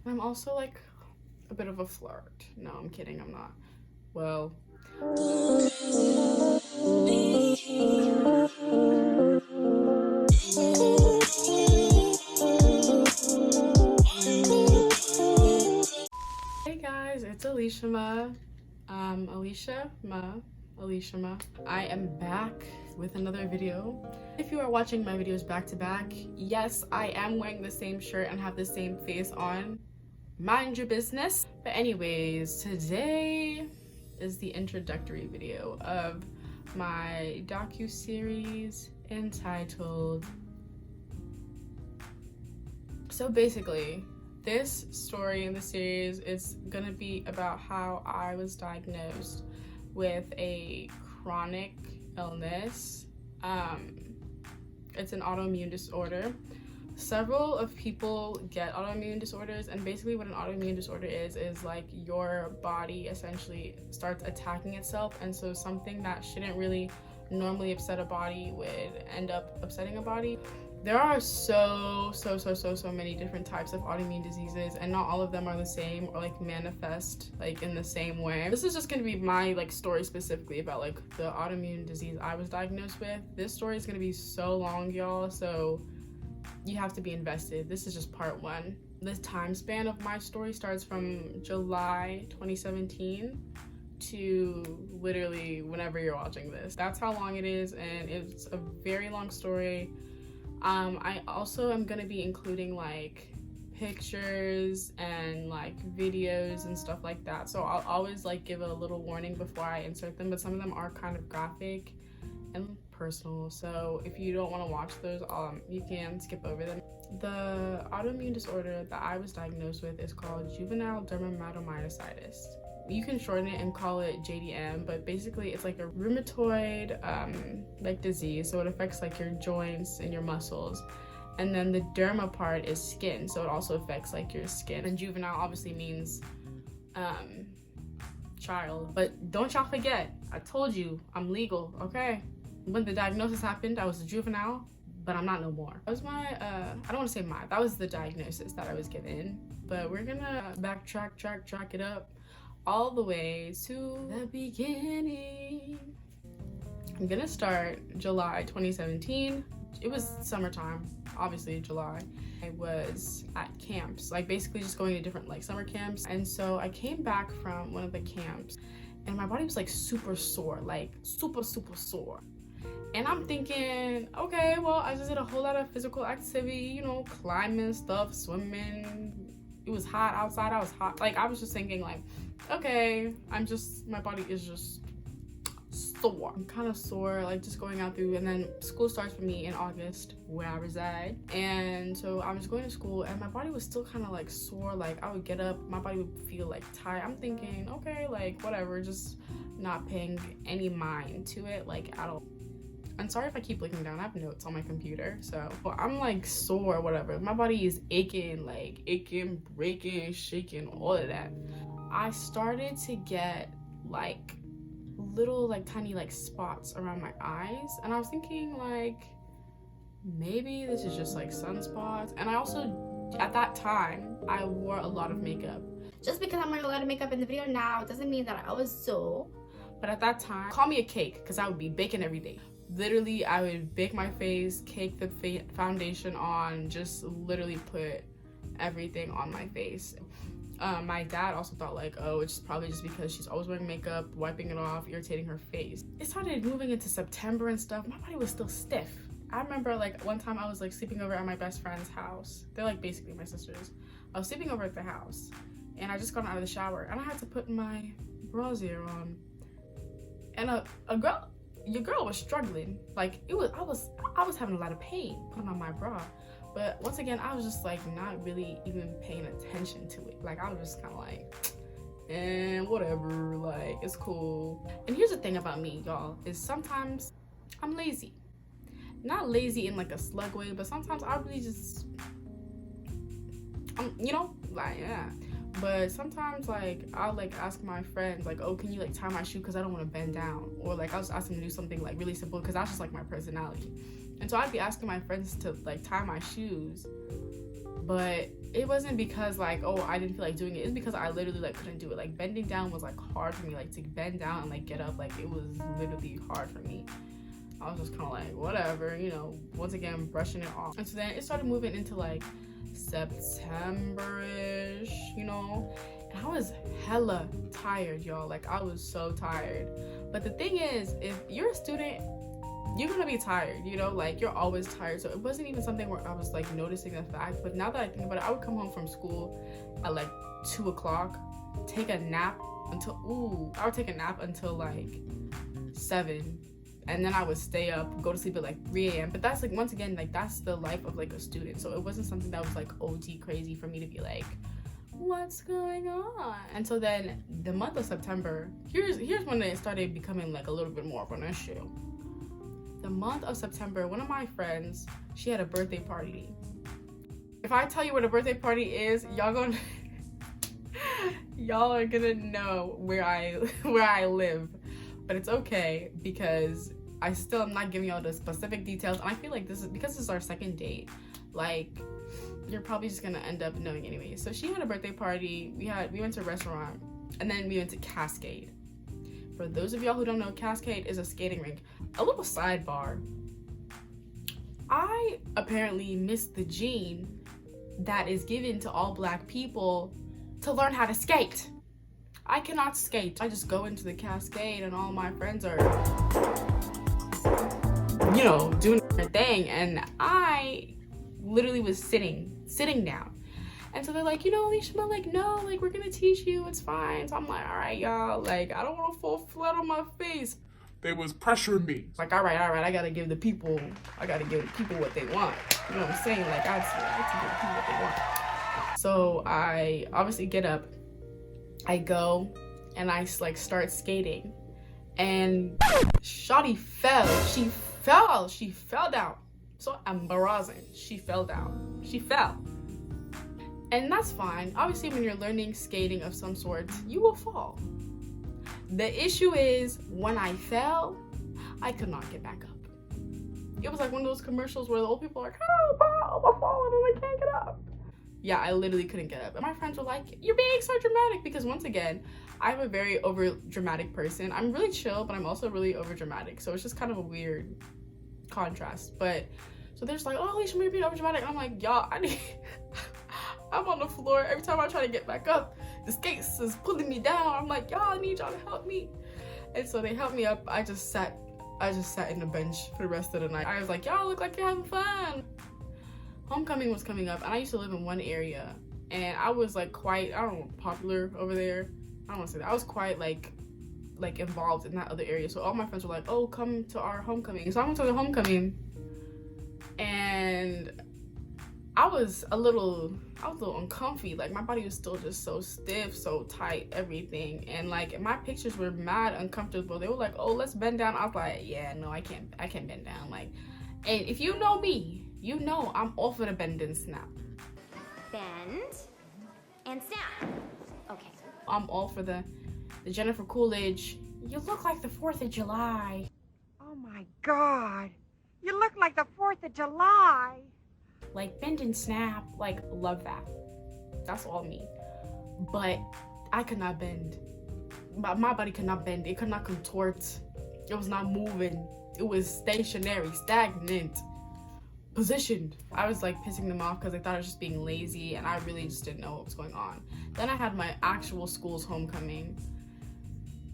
I'm also like a bit of a flirt. No, I'm kidding, I'm not. Well, hey guys, it's Alicia Ma. Alicia Ma. I am back with another video. If you are watching my videos back to back, yes, I am wearing the same shirt and have the same face on. Mind your business. But anyways, today is the introductory video of my docu-series entitled... So basically, this story in the series is gonna be about how I was diagnosed with a chronic illness. It's an autoimmune disorder. Several of people get autoimmune disorders, and basically what an autoimmune disorder is like your body essentially starts attacking itself, and so something that shouldn't really normally upset a body would end up upsetting a body. There are so many different types of autoimmune diseases, and not all of them are the same or like manifest like in the same way. This is just going to be my like story specifically about like the autoimmune disease I was diagnosed with. This story is going to be so long, y'all, so you have to be invested. This is just part one. The time span of my story starts from July 2017 to literally whenever you're watching this. That's how long it is, and it's a very long story. I also am gonna be including like pictures and like videos and stuff like that, so I'll always like give a little warning before I insert them, but some of them are kind of graphic and personal, so if you don't want to watch those, you can skip over them. The autoimmune disorder that I was diagnosed with is called juvenile dermatomyositis. You can shorten it and call it JDM, but basically it's like a rheumatoid like disease, so it affects like your joints and your muscles. And then the derma part is skin, so it also affects like your skin. And juvenile obviously means child, but don't y'all forget, I told you I'm legal, okay? When the diagnosis happened, I was a juvenile, but I'm not no more. That was my I don't want to say that was the diagnosis that I was given, but we're gonna track it up all the way to the beginning. I'm gonna start July 2017. It was summertime, obviously July. I was at camps, like basically just going to different like summer camps. And so I came back from one of the camps and my body was like super sore, like super sore. And I'm thinking, okay, well, I just did a whole lot of physical activity, you know, climbing stuff, swimming. It was hot outside, I was hot. Like, I was just thinking like, okay, my body is just sore. I'm kind of sore, like just going out through, and then school starts for me in August where I reside. And so I was going to school and my body was still kind of like sore. Like I would get up, my body would feel like tired. I'm thinking, okay, like whatever, just not paying any mind to it, like at all. I'm sorry if I keep looking down, I have notes on my computer, so well, I'm like sore, whatever. My body is aching, breaking, shaking, all of that. I started to get like little like tiny like spots around my eyes, and I was thinking like maybe this is just like sunspots. And I also, at that time, I wore a lot of makeup. Just because I'm wearing a lot of makeup in the video now doesn't mean that I was so. But at that time, call me a cake, because I would be baking every day. Literally, I would bake my face, cake the foundation on, just literally put everything on my face. My dad also thought like, oh, it's probably just because she's always wearing makeup, wiping it off, irritating her face. It started moving into September and stuff. My body was still stiff. I remember like one time I was like sleeping over at my best friend's house. They're like basically my sisters. I was sleeping over at the house and I just got out of the shower and I had to put my brassiere on. And your girl was struggling. Like I was having a lot of pain putting on my bra. But once again, I was just like not really even paying attention to it. Like I was just kind of like, and whatever, like it's cool. And here's the thing about me, y'all, is sometimes I'm lazy. Not lazy in like a slug way, but sometimes I really just, you know, like yeah. But sometimes like I'll like ask my friends like, oh, can you like tie my shoe because I don't want to bend down, or like I'll just ask them to do something like really simple because that's just like my personality. And so I'd be asking my friends to like tie my shoes, But it wasn't because like, oh, I didn't feel like doing it. It's because I literally like couldn't do it. Like bending down was like hard for me. Like to bend down and like get up, like it was literally hard for me. I was just kind of like, whatever, you know, once again, brushing it off. And so then it started moving into like September-ish, you know, and I was hella tired, y'all. Like I was so tired. But the thing is, if you're a student, you're gonna be tired, you know, like you're always tired. So it wasn't even something where I was like noticing the fact. But now that I think about it, I would come home from school at like 2 o'clock, take a nap until I would take a nap until like 7, and then I would stay up, go to sleep at like 3 a.m. But that's like, once again, like that's the life of like a student. So it wasn't something that was like OD crazy for me to be like, what's going on? And so then the month of September, here's when it started becoming like a little bit more of an issue. The month of September, one of my friends, she had a birthday party. If I tell you what a birthday party is, y'all are gonna know where I live. But it's okay because I still am not giving y'all the specific details. And I feel like this is our second date. Like, you're probably just gonna end up knowing anyway. So she had a birthday party. We went to a restaurant, and then we went to Cascade. For those of y'all who don't know, Cascade is a skating rink. A little sidebar. I apparently missed the gene that is given to all Black people to learn how to skate. I cannot skate. I just go into the Cascade and all my friends are, you know, doing their thing, and I literally was sitting down. And so they're like, you know, Alicia, I'm like, no, like we're gonna teach you, it's fine. So I'm like, all right, y'all, like I don't want to fall flat on my face. They was pressuring me. Like, all right, I gotta give the people what they want. You know what I'm saying? Like I have to give the people what they want. So I obviously get up, I go, and I like start skating, and Shawty fell. She fell down. So embarrassing. She fell. And that's fine. Obviously, when you're learning skating of some sort, you will fall. The issue is, when I fell, I could not get back up. It was like one of those commercials where the old people are like, oh, I'm falling and I can't get up. Yeah, I literally couldn't get up. And my friends were like, you're being so dramatic. Because once again, I'm a very over dramatic person. I'm really chill, but I'm also really over dramatic. So it's just kind of a weird contrast. But so they're just like, oh, Alicia, you're being over dramatic. And I'm like, y'all, I'm on the floor. Every time I try to get back up, the skates is pulling me down. I'm like, y'all, I need y'all to help me. And so they helped me up. I just sat in the bench for the rest of the night. I was like, y'all look like you're having fun. Homecoming was coming up, and I used to live in one area, and I was like quite, I don't know, popular over there. I don't want to say that. I was quite like involved in that other area. So all my friends were like, oh, come to our homecoming. So I went to the homecoming, and I was a little uncomfy. Like my body was still just so stiff, so tight, everything. And like my pictures were mad uncomfortable. They were like, oh, let's bend down. I was like, yeah, no, I can't bend down. Like, and if you know me, you know I'm all for the bend and snap. Bend and snap. Okay. I'm all for the Jennifer Coolidge, you look like the 4th of July. Oh my God. You look like the 4th of July. Like bend and snap, like love that. That's all me. But I could not bend. My body could not bend. It could not contort. It was not moving. It was stationary, stagnant, positioned. I was like pissing them off because I thought I was just being lazy, and I really just didn't know what was going on. Then I had my actual school's homecoming.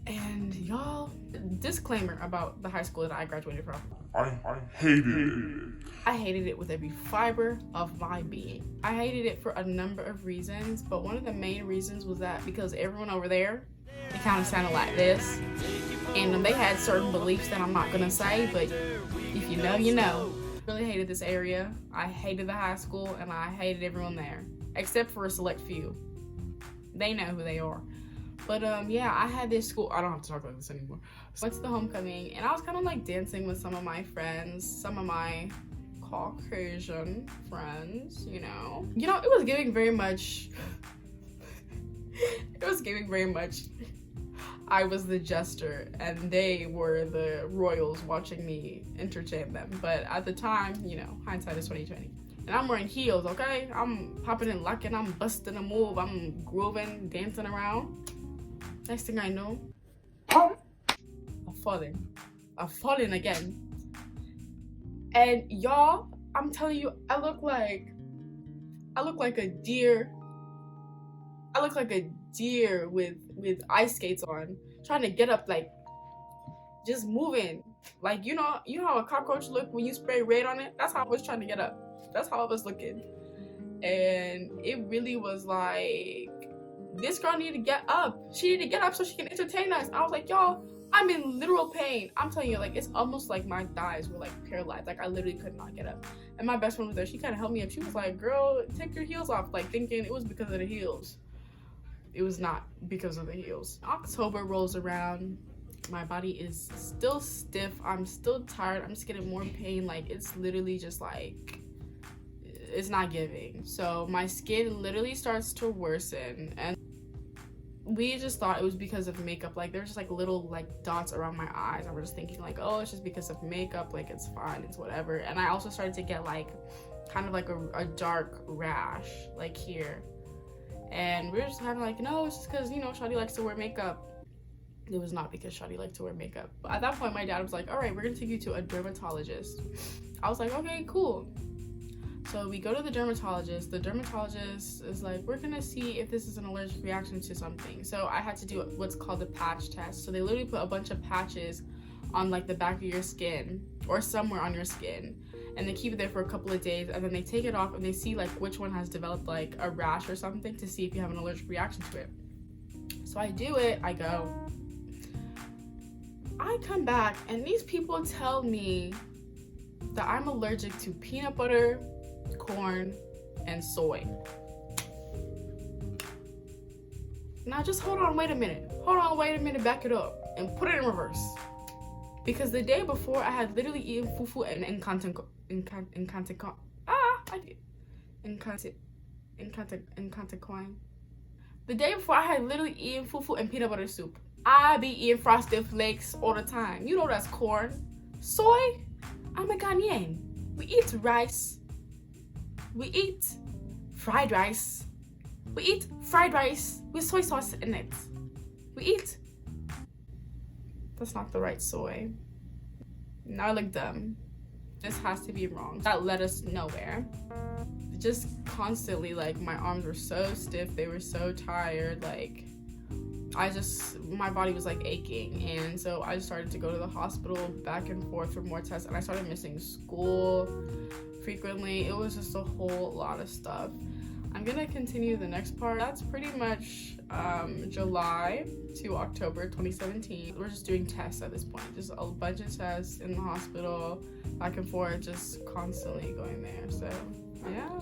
And y'all, disclaimer about the high school that I graduated from. I hated it. I hated it with every fiber of my being. I hated it for a number of reasons, but one of the main reasons was that because everyone over there, it kind of sounded like this. And they had certain beliefs that I'm not gonna say, but if you know, you know. I really hated this area. I hated the high school, and I hated everyone there, except for a select few. They know who they are. But yeah, I had this school. I don't have to talk about this anymore. So went to the homecoming, and I was kind of like dancing with some of my friends, some of my Caucasian friends, you know. You know, it was giving very much, I was the jester, and they were the royals watching me entertain them. But at the time, you know, hindsight is 2020. And I'm wearing heels, okay? I'm popping and locking, I'm busting a move, I'm grooving, dancing around. Next thing I know, I'm falling again. And y'all, I'm telling you, I look like a deer. I look like a deer with ice skates on, trying to get up, like just moving. Like, you know how a cockroach look when you spray red on it? That's how I was trying to get up. That's how I was looking. And it really was like, this girl needed to get up. She needed to get up so she can entertain us. I was like, y'all, I'm in literal pain. I'm telling you, like, it's almost like my thighs were like paralyzed. Like, I literally could not get up. And my best friend was there. She kind of helped me up. She was like, girl, take your heels off. Like, thinking it was because of the heels. It was not because of the heels. October rolls around. My body is still stiff. I'm still tired. I'm just getting more pain. Like, it's literally just like, it's not giving. So my skin literally starts to worsen, and we just thought it was because of makeup. Like, there's just like little like dots around my eyes. I was just thinking like, oh, it's just because of makeup, like it's fine, it's whatever. And I also started to get like kind of like a dark rash like here, and we were just kind of like, no, it's just because, you know, Shawty likes to wear makeup. It was not because Shawty liked to wear makeup. But at that point, my dad was like, all right, we're gonna take you to a dermatologist. I was like, okay, cool. So we go to the dermatologist. The dermatologist is like, we're gonna see if this is an allergic reaction to something. So I had to do what's called a patch test. So they literally put a bunch of patches on like the back of your skin or somewhere on your skin, and they keep it there for a couple of days, and then they take it off and they see like which one has developed like a rash or something to see if you have an allergic reaction to it. So I do it, I go. I come back and these people tell me that I'm allergic to peanut butter, corn, and soy. Now just hold on, wait a minute, back it up and put it in reverse. Because the day before I had literally eaten fufu and the day before I had literally eaten fufu and peanut butter soup. I be eating Frosted Flakes all the time. You know that's corn. Soy, I'm a Ghanaian. We eat rice. We eat fried rice. We eat fried rice with soy sauce in it. We eat. That's not the right soy. Now I look dumb. This has to be wrong. That led us nowhere. Just constantly, like, my arms were so stiff. They were so tired. Like, my body was like aching, and so I started to go to the hospital back and forth for more tests, and I started missing school frequently. It was just a whole lot of stuff. I'm gonna continue the next part. That's pretty much July to October 2017. We're just doing tests at this point, just a bunch of tests in the hospital, back and forth, just constantly going there. So yeah.